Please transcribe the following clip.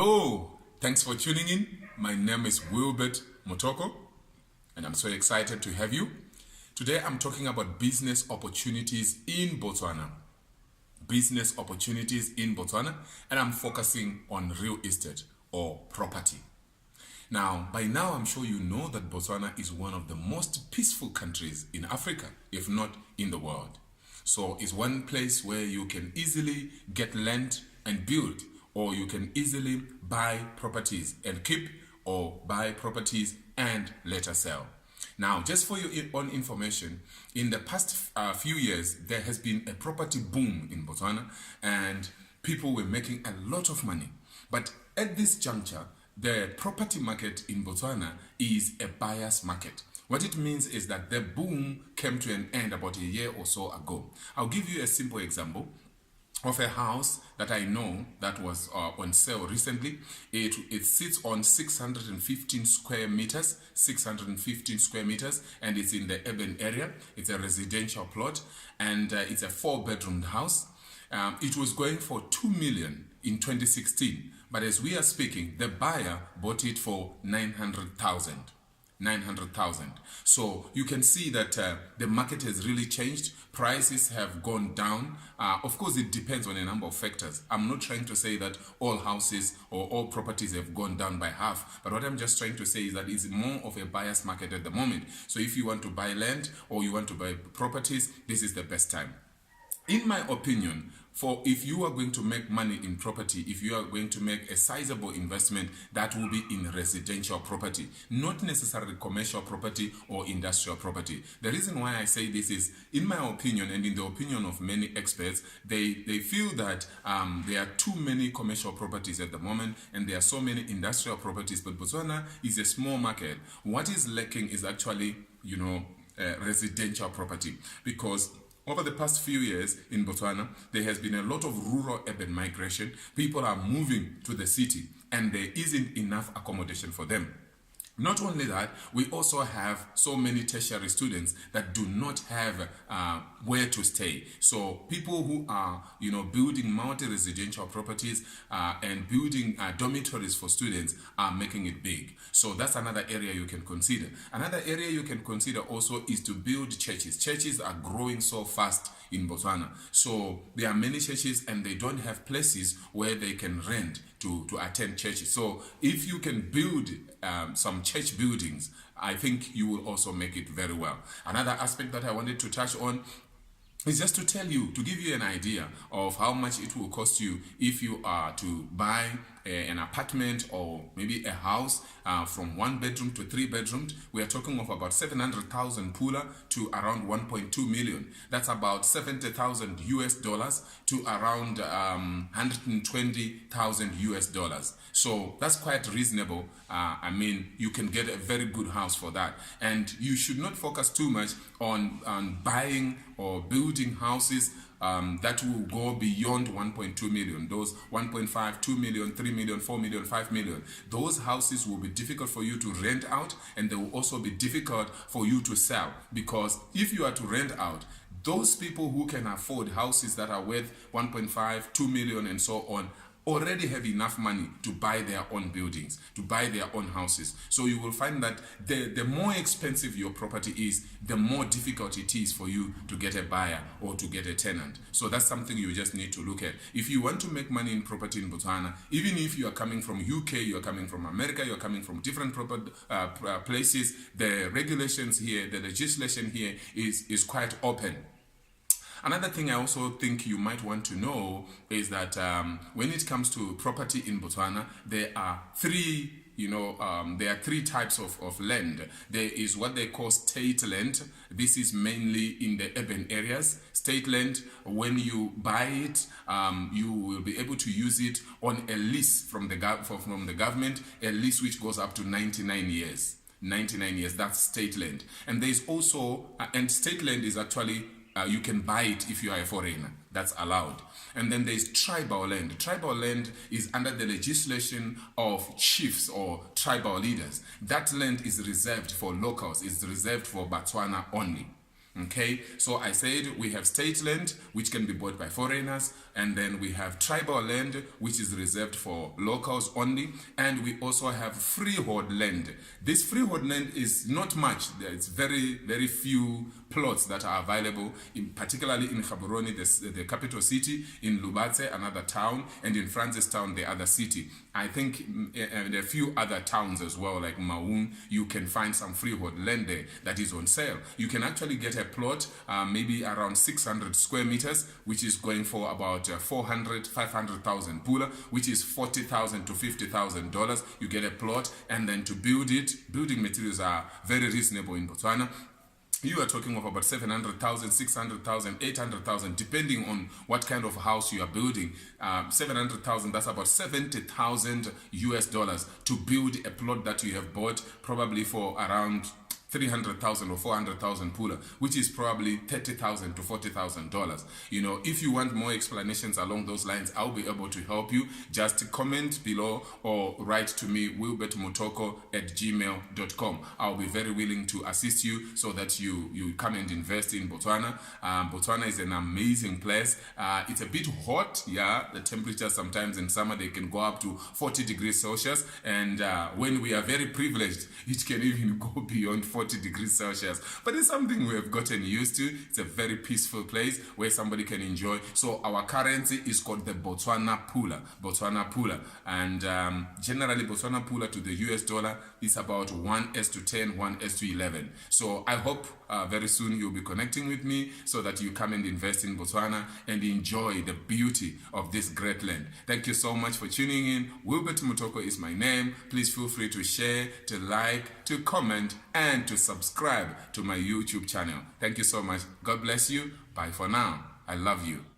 Hello, thanks for tuning in. My name is Wilbert Mutoko, and I'm so excited to have you. Today I'm talking about business opportunities in Botswana. Business opportunities in Botswana, and I'm focusing on real estate or property. Now, by now, I'm sure you know that Botswana is one of the most peaceful countries in Africa, if not in the world. So it's one place where you can easily get land and build, or you can easily buy properties and keep, or buy properties and later sell. Now, just for your own information, in the past few years, there has been a property boom in Botswana, and people were making a lot of money. But at this juncture, the property market in Botswana is a buyer's market. What it means is that the boom came to an end about a year or so ago. I'll give you a simple example of a house that I know that was on sale recently. It sits on 615 square meters, and it's in the urban area. It's a residential plot, and it's a 4-bedroom house. It was going for 2 million in 2016, but as we are speaking, the buyer bought it for 900,000. So you can see that the market has really changed. Prices have gone down. Of course, it depends on a number of factors. I'm not trying to say that all houses or all properties have gone down by half, but what I'm just trying to say is that it's more of a buyer's market at the moment. So if you want to buy land or you want to buy properties, this is the best time. In my opinion, for if you are going to make money in property, if you are going to make a sizable investment, that will be in residential property, not necessarily commercial property or industrial property. The reason why I say this is, in my opinion and in the opinion of many experts, they feel that there are too many commercial properties at the moment and there are so many industrial properties, but Botswana is a small market. What is lacking is actually, residential property, because over the past few years in Botswana, there has been a lot of rural-urban migration. People are moving to the city, and there isn't enough accommodation for them. Not only that, we also have so many tertiary students that do not have where to stay. So people who are, building multi-residential properties and building dormitories for students are making it big. So that's another area you can consider. Another area you can consider also is to build churches. Churches are growing so fast in Botswana. So there are many churches and they don't have places where they can rent to attend churches. So if you can build some church buildings, I think you will also make it very well. Another aspect that I wanted to touch on is just to tell you, to give you an idea of how much it will cost you if you are to buy an apartment or maybe a house from 1 bedroom to 3 bedrooms. We are talking of about 700,000 pula to around 1.2 million. That's about 70,000 US dollars to around 120,000 US dollars. So that's quite reasonable. You can get a very good house for that. And you should not focus too much on buying or building houses that will go beyond 1.2 million. Those 1.5, 2 million, 3 million, 4 million, 5 million. Those houses will be difficult for you to rent out, and they will also be difficult for you to sell, because if you are to rent out, those people who can afford houses that are worth 1.5, 2 million and so on already have enough money to buy their own buildings, to buy their own houses. So you will find that the more expensive your property is, the more difficult it is for you to get a buyer or to get a tenant. So that's something you just need to look at. If you want to make money in property in Botswana, even if you are coming from UK, you are coming from America, you are coming from different places, the regulations here, the legislation here is quite open. Another thing I also think you might want to know is that when it comes to property in Botswana, there are three types of land. There is what they call state land. This is mainly in the urban areas. State land, when you buy it, you will be able to use it on a lease from the government, a lease which goes up to 99 years. 99 years, that's state land. And there's also, and state land is actually, you can buy it if you are a foreigner. That's allowed. And then there's tribal land. Tribal land is under the legislation of chiefs or tribal leaders. That land is reserved for locals. It's reserved for Botswana only. Okay, so I said we have state land, which can be bought by foreigners, and then we have tribal land, which is reserved for locals only, and we also have freehold land. This freehold land is not much. There's very, very few plots that are available, particularly in Gaborone, the capital city, in Lubatse, another town, and in Francistown, the other city. I think and a few other towns as well, like Maun, you can find some freehold land there that is on sale. You can actually get a plot, maybe around 600 square meters, which is going for about 500,000 pula, which is $40,000 to $50,000. You get a plot, and then to build it, building materials are very reasonable in Botswana. You are talking of about 700,000, 600,000, 800,000, depending on what kind of house you are building. 700,000, that's about 70,000 US dollars to build a plot that you have bought, probably for around 300,000 or 400,000 pula, which is probably $30,000 to $40,000. You know, if you want more explanations along those lines, I'll be able to help you. Just comment below or write to me, wilbertmutoko@gmail.com. I'll be very willing to assist you so that you come and invest in Botswana. Botswana is an amazing place. It's a bit hot, yeah. The temperature sometimes in summer, they can go up to 40 degrees Celsius. And when we are very privileged, it can even go beyond 40 degrees Celsius, but it's something we have gotten used to. It's a very peaceful place where somebody can enjoy. So our currency is called the Botswana Pula, and generally Botswana Pula to the US dollar is about 1:10, 1:11. So I hope very soon you'll be connecting with me so that you come and invest in Botswana and enjoy the beauty of this great land. Thank you so much for tuning in. Wilbert Mutoko is my name. Please feel free to share, to like, to comment, and to subscribe to my YouTube channel. Thank you so much. God bless you. Bye for now. I love you.